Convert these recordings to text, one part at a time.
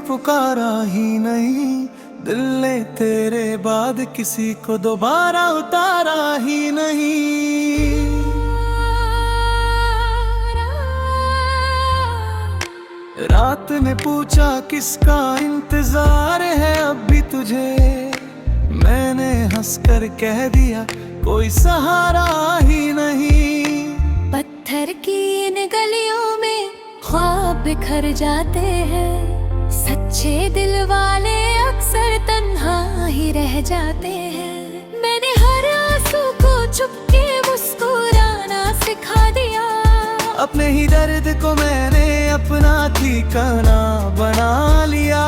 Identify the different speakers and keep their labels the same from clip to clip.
Speaker 1: पुकारा ही नहीं, दिल ने तेरे बाद किसी को दोबारा उतारा ही नहीं। रात ने पूछा किसका इंतजार है अब भी तुझे, मैंने हंसकर कह दिया कोई सहारा ही नहीं।
Speaker 2: पत्थर की इन गलियों में ख्वाब बिखर जाते हैं, सच्चे दिल वाले अक्सर तन्हा ही रह जाते हैं। मैंने हर आंसू को चुपके मुस्कुराना सिखा दिया,
Speaker 1: अपने ही दर्द को मैंने अपना ठिकाना बना लिया।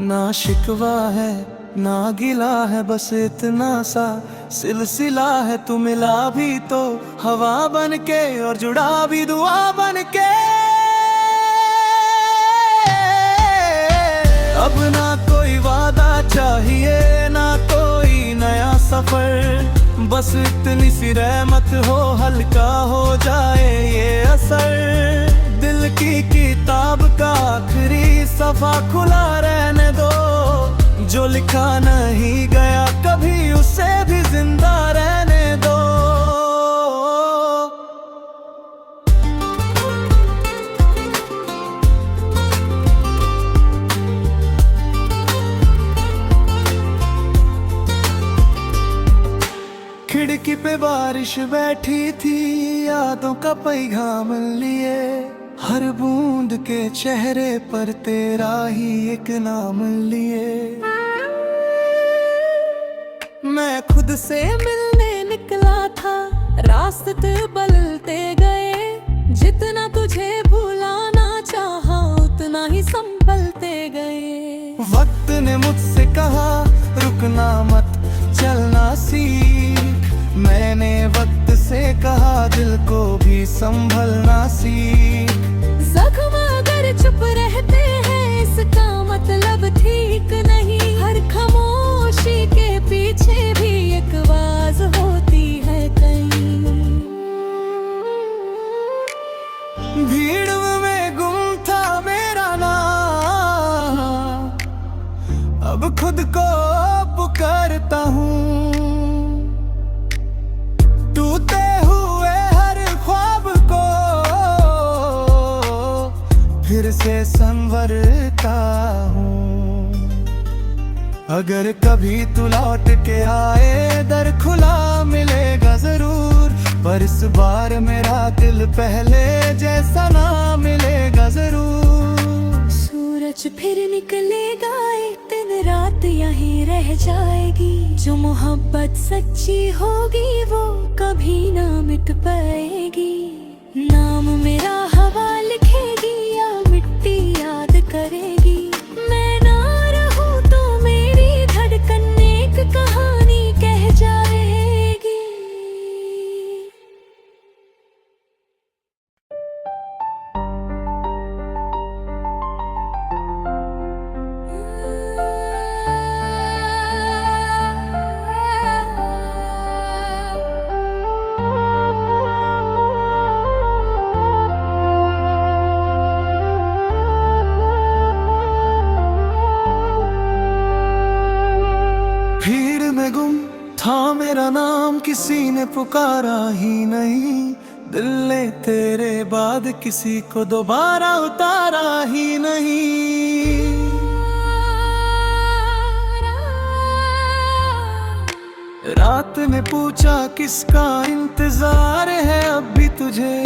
Speaker 1: ना शिकवा है ना गिला है, बस इतना सा सिलसिला है। तू मिला भी तो हवा बन के और जुड़ा भी दुआ बन के। अब ना कोई वादा चाहिए ना कोई नया सफर, बस इतनी सी रहमत हो हल्का हो जाए ये असर। दिल की किताब का आखिरी सफा खुला रहने दो, जो लिखा नहीं गया कभी उसे भी जिंदा रहने दो। खिड़की पे बारिश बैठी थी, यादों का पैगाम लिए, हर बूंद के चेहरे पर तेरा ही एक नाम लिए। मैं खुद से मिलने निकला था, रास्ते बदलते गए, जितना तुझे भुलाना चाहा उतना ही संभलते गए। वक्त ने मुझसे कहा रुकना मत चलना सीख, मैंने वक्त से कहा दिल को भी संभलना सीख।
Speaker 2: जख्म अगर चुप रहते हैं इसका मतलब ठीक नहीं, हर खामोशी के पीछे भी एक आवाज होती है कहीं।
Speaker 1: भीड़ में गुम था मेरा नाम, अब खुद को पुकारता हूँ। टूटे हुए हर ख्वाब को फिर से संवरता हूँ। अगर कभी तू लौट के आए दर खुला मिलेगा जरूर, पर इस बार मेरा दिल पहले जैसा ना मिलेगा जरूर।
Speaker 2: सूरज फिर निकलेगा एक दिन, रात यहीं रह जाएगी, जो मोहब्बत सच्ची होगी वो कभी ना मिट पाएगी। नाम मेरा हवा लिखेगी या मिट्टी याद करेगी, मैं ना रहूं तो मेरी धड़कन एक कहानी कह जाएगी।
Speaker 1: भीड़ में गुम था मेरा नाम, किसी ने पुकारा ही नहीं, दिल ने तेरे बाद किसी को दोबारा उतारा ही नहीं। रात ने पूछा किसका इंतजार है अब भी तुझे,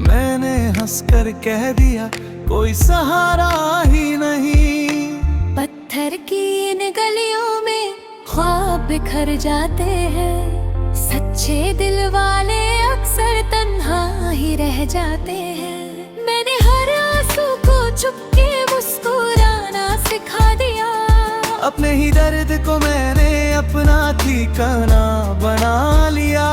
Speaker 1: मैंने हंसकर कह दिया कोई सहारा ही नहीं।
Speaker 2: पत्थर की इन गलियों में ख्वाब बिखर जाते हैं, सच्चे दिल वाले अक्सर तन्हा ही रह जाते हैं। मैंने हर आंसू को चुपके मुस्कुराना सिखा दिया,
Speaker 1: अपने ही दर्द को मैंने अपना ठिकाना बना लिया।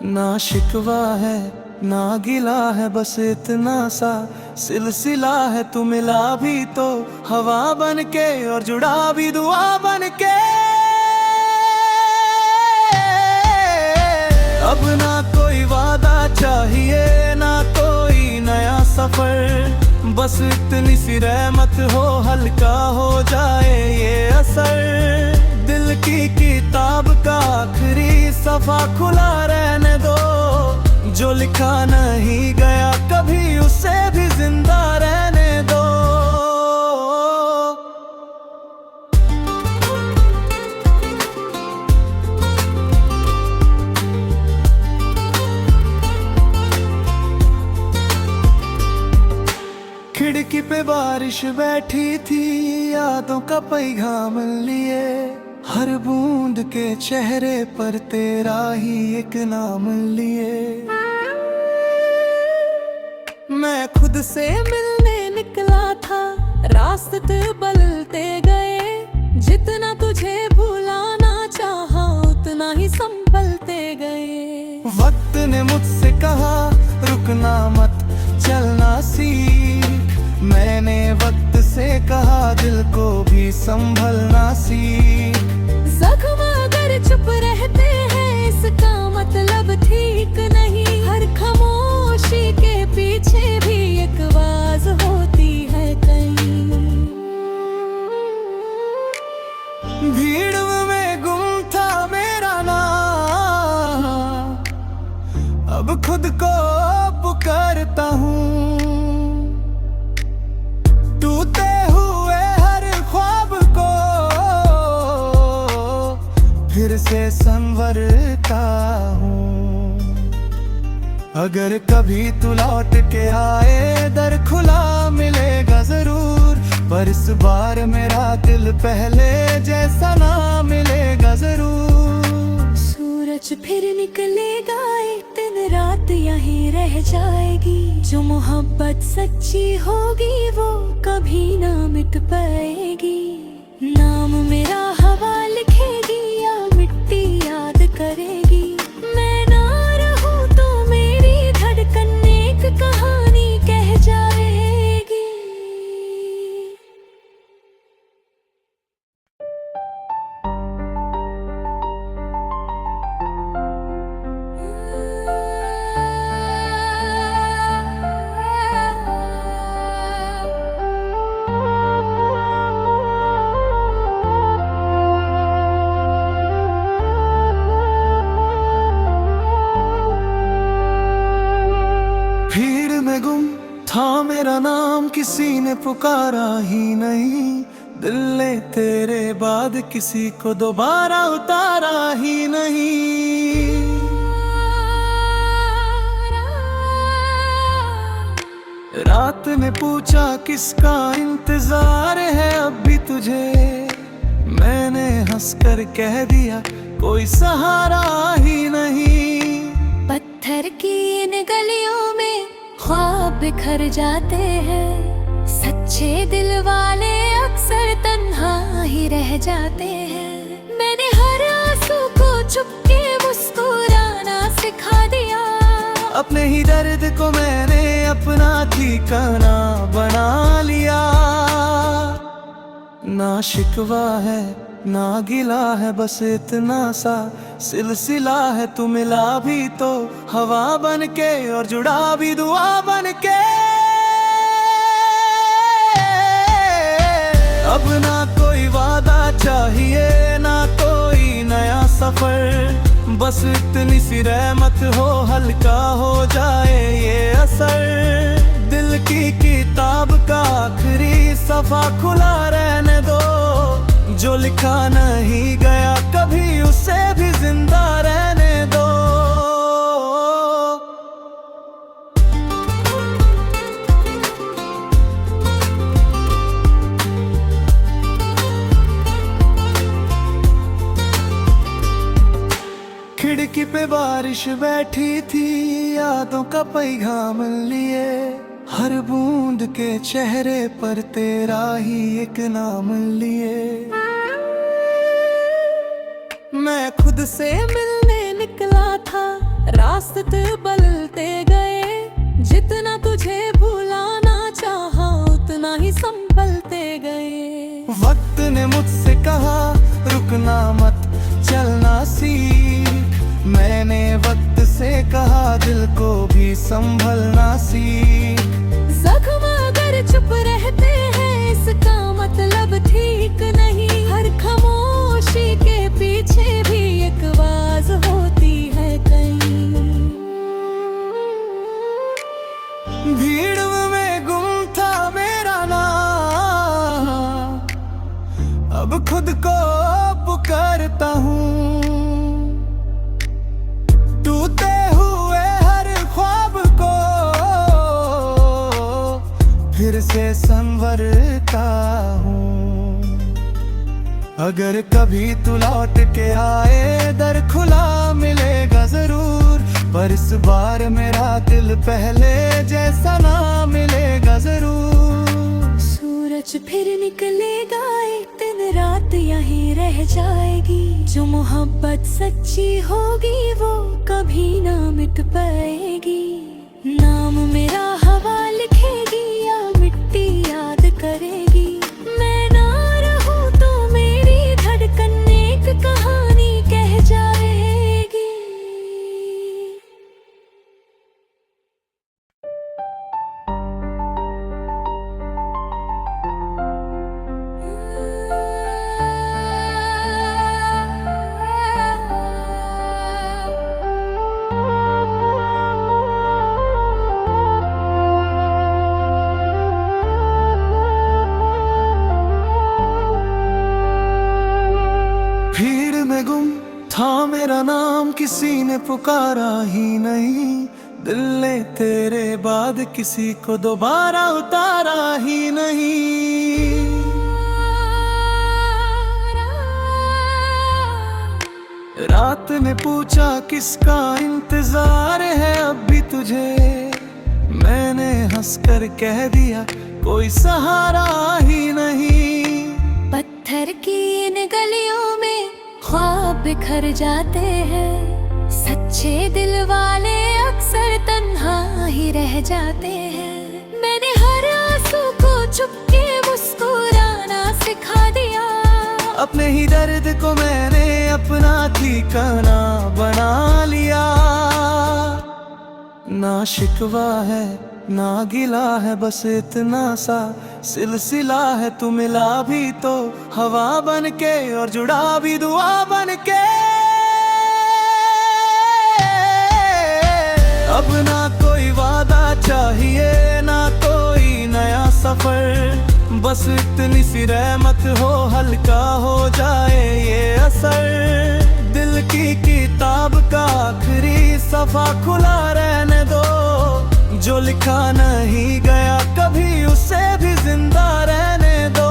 Speaker 1: ना शिकवा है ना गिला है, बस इतना सा सिलसिला है। तू मिला भी तो हवा बन के और जुड़ा भी दुआ बन के। अब ना कोई वादा चाहिए ना कोई नया सफर। बस इतनी सी रहमत हो, हल्का हो जाए ये असर। दिल की किताब का आखिरी सफा खुला रहने दो, जो लिखा नहीं गया कभी उसे भी जिंदा रहने दो। खिड़की पे बारिश बैठी थी, यादों का पैगाम लिए। हर बूंद के चेहरे पर तेरा ही एक नाम लिए। मैं खुद से मिलने निकला था, रास्ते बदलते गए। जितना तुझे भुलाना चाहा, उतना ही संभलते गए। वक्त ने मुझसे कहा रुकना मत, चलना सीख। मैंने वक्त से कहा दिल को भी संभलना सीख।
Speaker 2: जख्म अगर चुप रहते हैं, इसका मतलब ठीक नहीं। हर खामोशी के पीछे भी एक आवाज होती है कहीं।
Speaker 1: भीड़ में गुम था मेरा नाम, अब खुद को पुकारता हूँ। टूटे हुए हर ख्वाब को फिर से संवरता हूँ। अगर कभी तू लौट के आए, दर खुला मिलेगा जरूर। पर इस बार मेरा दिल पहले जैसा ना मिलेगा जरूर।
Speaker 2: सूरज फिर निकलेगा, एक दिन रात यहीं रह जाएगी। जो मोहब्बत सच्ची होगी वो कभी ना मिट पाएगी। नाम मेरा हवा लिखेगी या मिट्टी याद करेगी। मैं ना रहूं तो मेरी धड़कन एक कहानी कह जाएगी।
Speaker 1: भीड़ में गुम था मेरा नाम, किसी ने पुकारा ही नहीं। दिल ने तेरे बाद किसी को दोबारा उतारा ही नहीं। रात ने पूछा किसका इंतजार है अब भी तुझे। मैंने हंसकर कह दिया कोई सहारा ही नहीं।
Speaker 2: पत्थर की इन गलियों में ख्वाब बिखर जाते हैं। सच्चे दिल वाले अक्सर तन्हा ही रह जाते हैं। मैंने हर आंसू को चुपके मुस्कुराना सिखा दिया।
Speaker 1: अपने ही दर्द को मैंने अपना ठिकाना बना लिया। ना शिकवा है ना गिला है, बस इतना सा सिलसिला है। तू मिला भी तो हवा बन के और जुड़ा भी दुआ बन के। अब ना कोई वादा चाहिए ना कोई नया सफर। बस इतनी सी रहमत हो, हल्का हो जाए ये असर। दिल की किताब का आखिरी सफा खुला रहने दो, जो लिखा नहीं गया कभी उसे भी जिंदा रहने दो। खिड़की पे बारिश बैठी थी, यादों का पैगाम लिए। हर बूंद के चेहरे पर तेरा ही एक नाम लिए। मैं खुद से मिलने निकला था, रास्ते बदलते गए। जितना तुझे भुलाना चाहा, उतना ही संभलते गए। वक्त ने मुझसे कहा रुकना मत, चलना सीख। मैंने वक्त से कहा दिल को भी संभलना सीख। अब खुद को पुकारता हूँ, टूटे हुए हर ख्वाब को फिर से संवरता हूँ। अगर कभी तू लौट के आए दर खुला मिलेगा जरूर, पर इस बार मेरा दिल पहले जैसा ना मिलेगा जरूर।
Speaker 2: सूरज फिर निकलेगा एक दिन, रात यहीं रह जाएगी। जो मोहब्बत सच्ची होगी वो कभी ना मिट पाएगी। नाम मेरा हवा लिखेगी या मिट्टी याद करेगी। मैं ना रहूं तो मेरी धड़कन एक कहानी कह जाएगी।
Speaker 1: भीड़ में गुम था मेरा नाम, किसी ने पुकारा ही नहीं। दिल ने तेरे बाद किसी को दोबारा उतारा ही नहीं। रात ने पूछा किसका इंतजार है अब भी तुझे, मैंने हंसकर कह दिया कोई सहारा ही नहीं।
Speaker 2: पत्थर की इन गलियों में ख्वाब बिखर जाते हैं, सच्चे दिल वाले अक्सर तन्हा ही रह जाते हैं। मैंने हर आंसू को चुपके मुस्कुराना सिखा दिया,
Speaker 1: अपने ही दर्द को मैंने अपना ठिकाना बना लिया। ना शिकवा है ना गिला है, बस इतना सा सिलसिला है। तू मिला भी तो हवा बन के और जुड़ा भी दुआ बन के। अब ना कोई वादा चाहिए ना कोई नया सफर, बस इतनी सी रहमत हो हल्का हो जाए ये असर। दिल की किताब का आखिरी सफा खुला रहने दो, जो लिखा नहीं गया कभी उसे भी जिंदा रहने दो।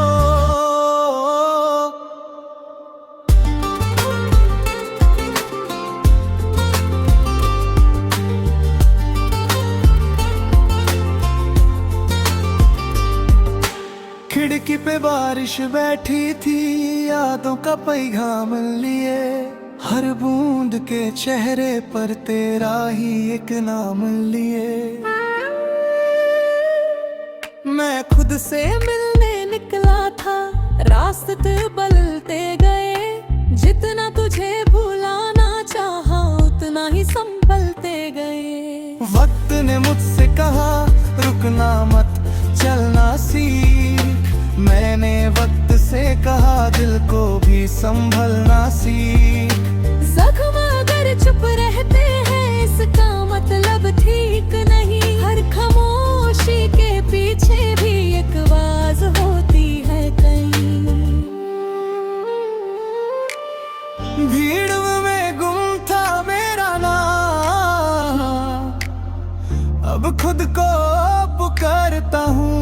Speaker 1: खिड़की पे बारिश बैठी थी, यादों का पैगाम लिए। हर बूंद के चेहरे पर तेरा ही एक नाम लिए। मैं खुद से मिलने निकला था, रास्ते बदलते गए। जितना तुझे भुलाना चाहा उतना ही संभलते गए। वक्त ने मुझसे कहा रुकना मत चलना सीख, मैंने वक्त से कहा दिल को भी संभलना सीख।
Speaker 2: जख्म अगर चुप रहते हैं इसका मतलब ठीक नहीं। हर खामोशी के पीछे भी एक आवाज होती है कहीं।
Speaker 1: भीड़ में गुम था मेरा नाम, अब खुद को पुकारता हूँ।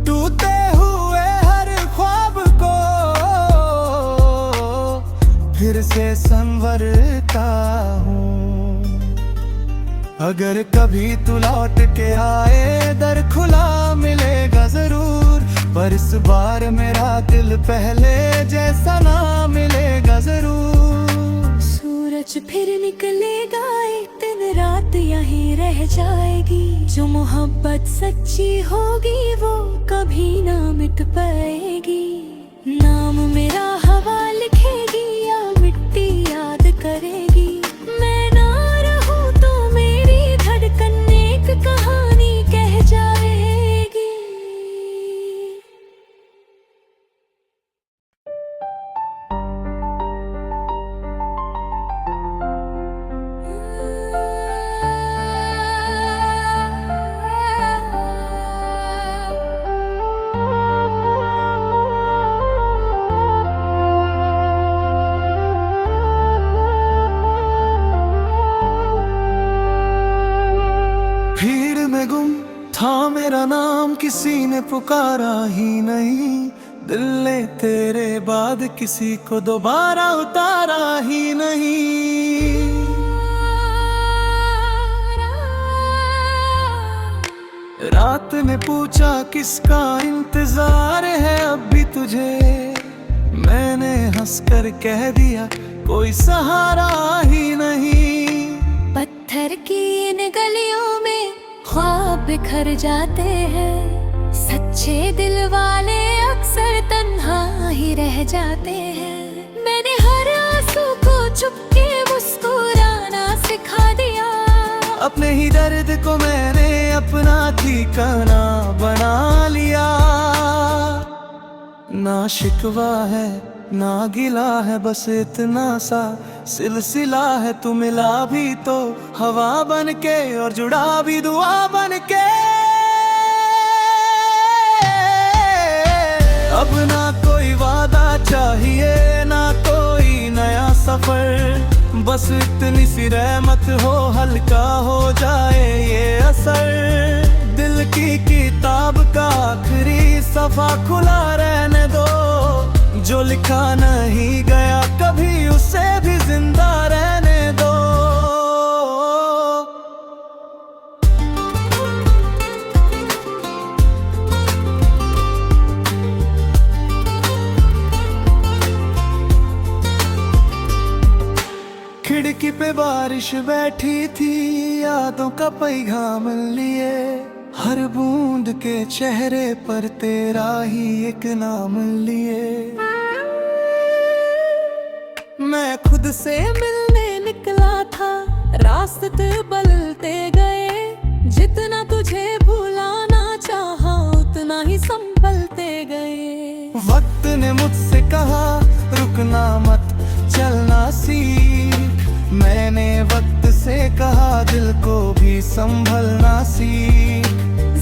Speaker 1: टूटे हुए हर ख्वाब को फिर से संवरता हूँ। अगर कभी तू लौट के आए दर खुला मिलेगा जरूर, पर इस बार मेरा दिल पहले जैसा ना मिलेगा जरूर।
Speaker 2: सूरज फिर निकलेगा एक दिन, रात यहीं रह जाएगी। जो मोहब्बत सच्ची होगी वो कभी ना मिट पाएगी। नाम मेरा हवा लिखेगी या मिट्टी याद करेगी। मैं ना रहूं तो मेरी धड़कन एक कहानी कह जाएगी।
Speaker 1: किसी ने पुकारा ही नहीं, दिल ने तेरे बाद किसी को दोबारा उतारा ही नहीं। रात ने पूछा किसका इंतजार है अब भी तुझे, मैंने हंसकर कह दिया कोई सहारा ही नहीं।
Speaker 2: पत्थर की इन गलियों में ख्वाब बिखर जाते हैं, सच्चे दिल वाले अक्सर तन्हा ही रह जाते हैं। मैंने हर आंसू को चुपके मुस्कुराना सिखा दिया,
Speaker 1: अपने ही दर्द को मैंने अपना ठिकाना बना लिया। ना शिकवा है ना गिला है, बस इतना सा सिलसिला है, तू मिला भी तो हवा बन के और जुड़ा भी दुआ बन के। अब ना कोई वादा चाहिए ना कोई नया सफर, बस इतनी सी रहमत हो हल्का हो जाए ये असर। दिल की किताब का आखिरी सफा खुला रहने दो, जो लिखा नहीं गया कभी उसे भी जिंदा रहने दो। खिड़की पे बारिश बैठी थी, यादों का पैगाम लिए, हर बूंद के चेहरे पर तेरा ही एक नाम लिए। मैं खुद से मिलने निकला था, रास्ते बदलते गए, जितना तुझे भुलाना चाहा उतना ही संभलते गए। वक्त ने मुझसे कहा रुकना मत चलना सीख, मैंने वक्त से कहा दिल को भी संभलना सीख।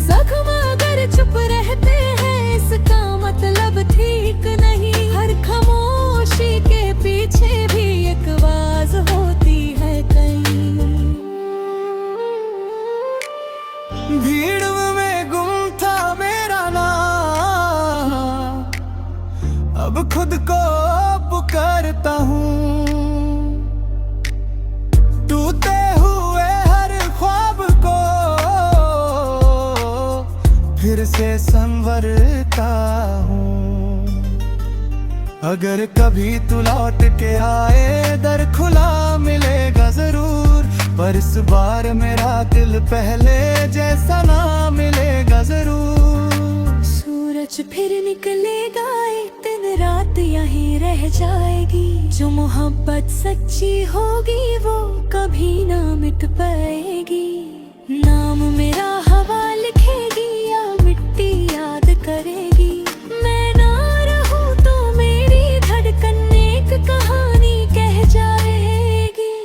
Speaker 2: जख्म अगर चुप रहते हैं इसका मतलब ठीक नहीं, हर खामोशी के पीछे भी एक आवाज होती है कहीं।
Speaker 1: भीड़ में गुम था मेरा नाम, अब खुद को पुकारता हूँ, टूटे हुए हर ख्वाब को फिर से संवरता हूँ। अगर कभी तू लौट के आए दर खुला मिलेगा जरूर, पर इस बार मेरा दिल पहले जैसा ना मिलेगा जरूर।
Speaker 2: सूरज फिर निकलेगा एक दिन, रात यहीं रह जाएगी, जो मोहब्बत सच्ची होगी वो कभी ना मिट पाएगी। नाम मेरा हवा लिखेगी या मिट्टी याद करेगी, मैं ना रहूं तो मेरी धड़कन एक कहानी कह जाएगी।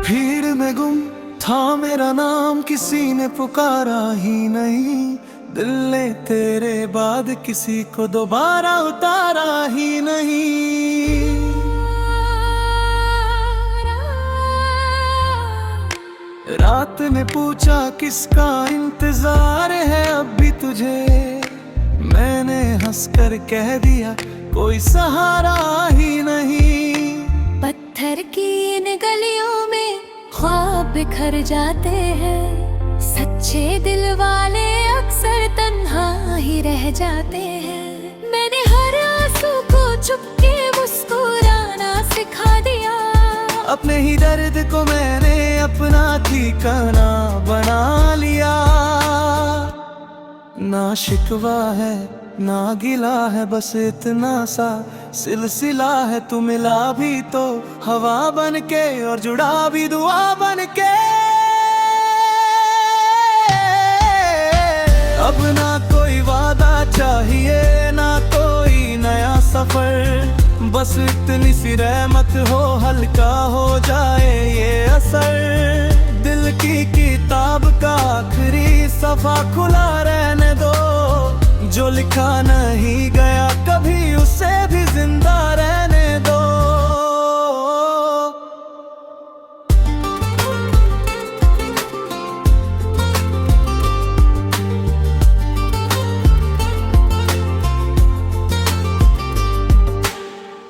Speaker 1: भीड़ में गुम था मेरा नाम, किसी ने पुकारा ही नहीं, दिल ने तेरे बाद किसी को दोबारा उतारा ही नहीं। रात ने पूछा किसका इंतजार है अब भी तुझे, मैंने हंसकर कह दिया कोई सहारा ही नहीं।
Speaker 2: पत्थर की इन गलियों में ख्वाब बिखर जाते हैं, सच्चे दिल वाले अक्सर तन्हा ही रह जाते हैं। मैंने हर आंसू को चुपके मुस्कुराना सिखा दिया,
Speaker 1: अपने ही दर्द को मैंने अपना ठिकाना बना लिया। ना शिकवा है ना गिला है, बस इतना सा सिलसिला है, तू मिला भी तो हवा बन के और जुड़ा भी दुआ बन के। अब ना कोई वादा चाहिए ना कोई नया सफर। बस इतनी सी रहमत हो, हल्का हो जाए ये असर। दिल की किताब का आखिरी सफा खुला रहने दो, जो लिखा नहीं गया कभी उसे भी जिंदा रहने दो।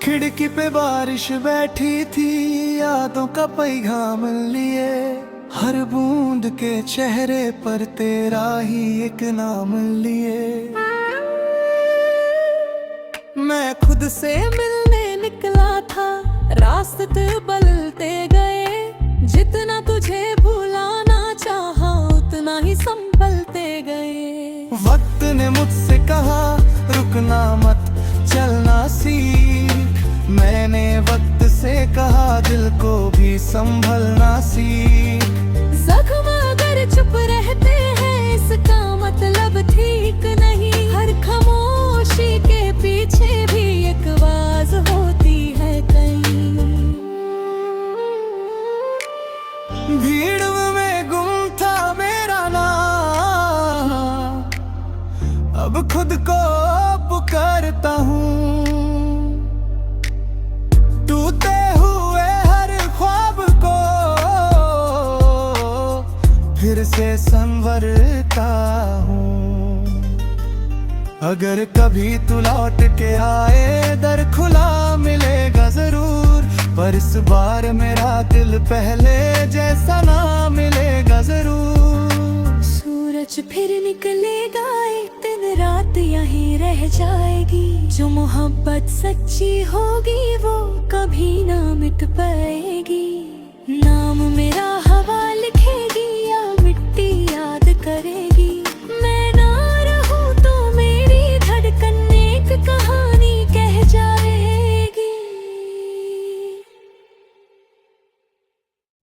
Speaker 1: खिड़की पे बारिश बैठी थी, यादों का पैगाम लिए। हर बूंद के चेहरे पर तेरा ही एक नाम लिए। मैं खुद से मिलने निकला था, रास्ते बदलते गए। जितना तुझे भुलाना चाहा, उतना ही संभलते गए। वक्त ने मुझसे कहा रुकना मत, चलना सीख। मैंने वक्त से कहा दिल को भी संभलना सीख।
Speaker 2: जख्म अगर चुप रहते हैं, इसका मतलब ठीक नहीं। हर खामोशी के पीछे भी एक आवाज होती है कहीं।
Speaker 1: भीड़ में गुम था मेरा नाम, अब खुद को पुकारता हूँ। टूटे हुए हर ख्वाब को फिर से संवरता हूँ। अगर कभी तू लौट के आए, दर खुला मिलेगा जरूर। पर इस बार मेरा दिल पहले जैसा ना मिलेगा जरूर।
Speaker 2: सूरज फिर निकलेगा, एक दिन रात यहीं रह जाएगी। जो मोहब्बत सच्ची होगी वो कभी ना मिट पाएगी ना।